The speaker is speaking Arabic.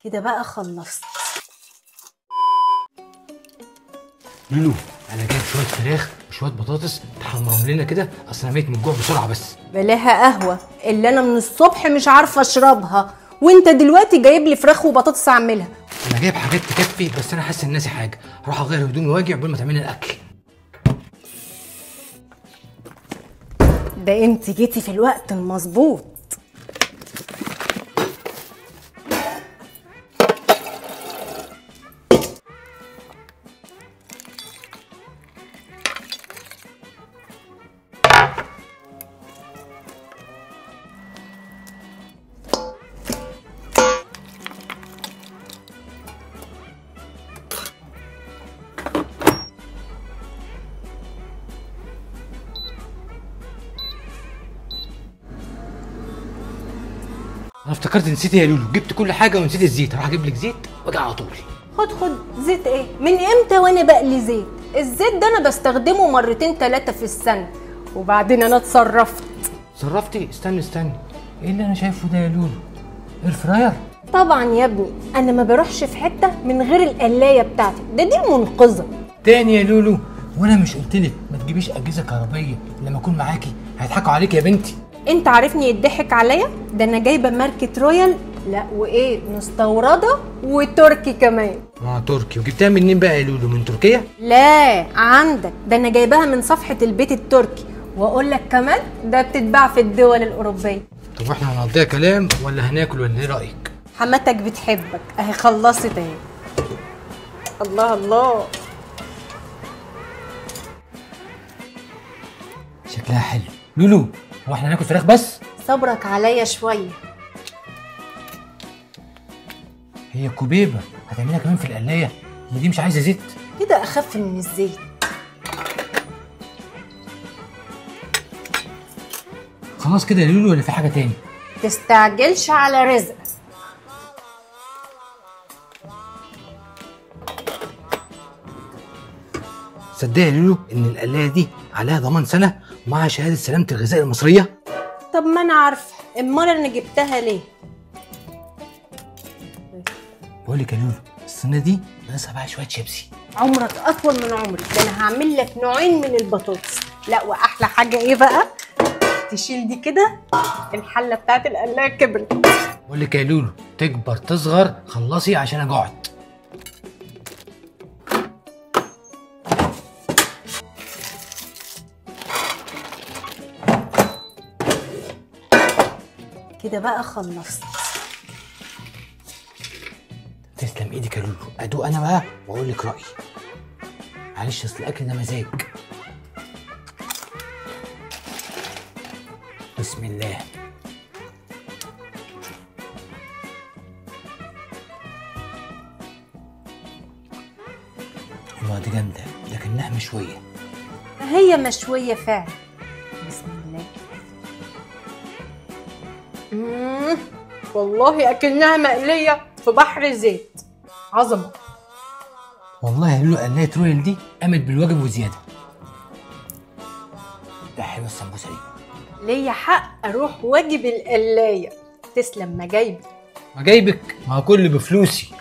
كده بقى خلصت. لولو انا جايب شويه فراخ وشويه بطاطس تحمرهم لنا كده، اصل انا ميت من الجوع بسرعه. بس بلاها قهوه اللي انا من الصبح مش عارفه اشربها، وانت دلوقتي جايب لي فراخ وبطاطس اعملها. انا جايب حاجات تكفي، بس انا حاسس ان ناسي حاجه. هروح اغير هدومي واجي قبل ما تعملي الاكل. ده انت جيتي في الوقت المظبوط. انا افتكرت نسيت يا لولو، جبت كل حاجه ونسيت الزيت. هروح اجيب لك زيت واجي على طول. خد زيت ايه؟ من امتى وانا بقلي زيت؟ الزيت ده انا بستخدمه مرتين 3 في السنه، وبعدين انا اتصرفت. صرفتي؟ استني ايه اللي انا شايفه ده يا لولو؟ اير فراير؟ طبعا يا ابني، انا ما بروحش في حته من غير القلايه بتاعتي، دي المنقذه. تاني يا لولو؟ وانا مش قلتلك ما تجيبيش اجهزه كهربائيه لما اكون معاكي؟ هيضحكوا عليك يا بنتي. انت عارفني يضحك عليا؟ ده انا جايبه ماركه رويال، لا وايه، مستورده وتركي كمان. تركي؟ وجبتها منين بقى يا لولو؟ من تركيا؟ لا عندك، ده انا جايباها من صفحه البيت التركي، واقول لك كمان ده بتتباع في الدول الاوروبيه. طب واحنا هنقضيها كلام ولا هناكل ولا ايه رايك؟ حماتك بتحبك اهي، خلصت اهي. الله الله، شكلها حلو. لولو هو احنا هناكل فراخ بس؟ صبرك عليا شويه. هي كوبيبه هتعملها كمان في القلايه؟ هي دي مش عايزه زيت؟ كده اخف من الزيت. خلاص كده يا لولو ولا في حاجه تاني؟ تستعجلش على رزق. صدق يا لولو ان القلايه دي عليها ضمان سنه ومعها شهاده سلامه الغذاء المصريه؟ طب ما انا عارفه، امال انا جبتها ليه؟ بقول لك يا لولو، الصينيه دي ناقصها بقى شويه شيبسي. عمرك اطول من عمري، ده انا هعمل لك نوعين من البطاطس. لا واحلى حاجه ايه بقى؟ تشيل دي كده، الحله بتاعت القلايه كبرت. بقول لك يا لولو، تكبر تصغر خلصي عشان انا جعت. كده بقى خلصت. تسلم ايدك يا لولو. ادوق انا بقى واقول لك رايي. معلش اصل الاكل ده مزاج. بسم الله. الله دي جامده، لكنها مشويه. هي مشويه فعلا. بسم الله. والله اكنها مقليه في بحر زيت. عظمه. والله يا لولو قلايه رويال دي قامت بالواجب وزياده. ده حلوه السمبوسه دي. ليا حق اروح واجب القلايه. تسلم مجايبي. ما جايبك؟ ما هو كله بفلوسي.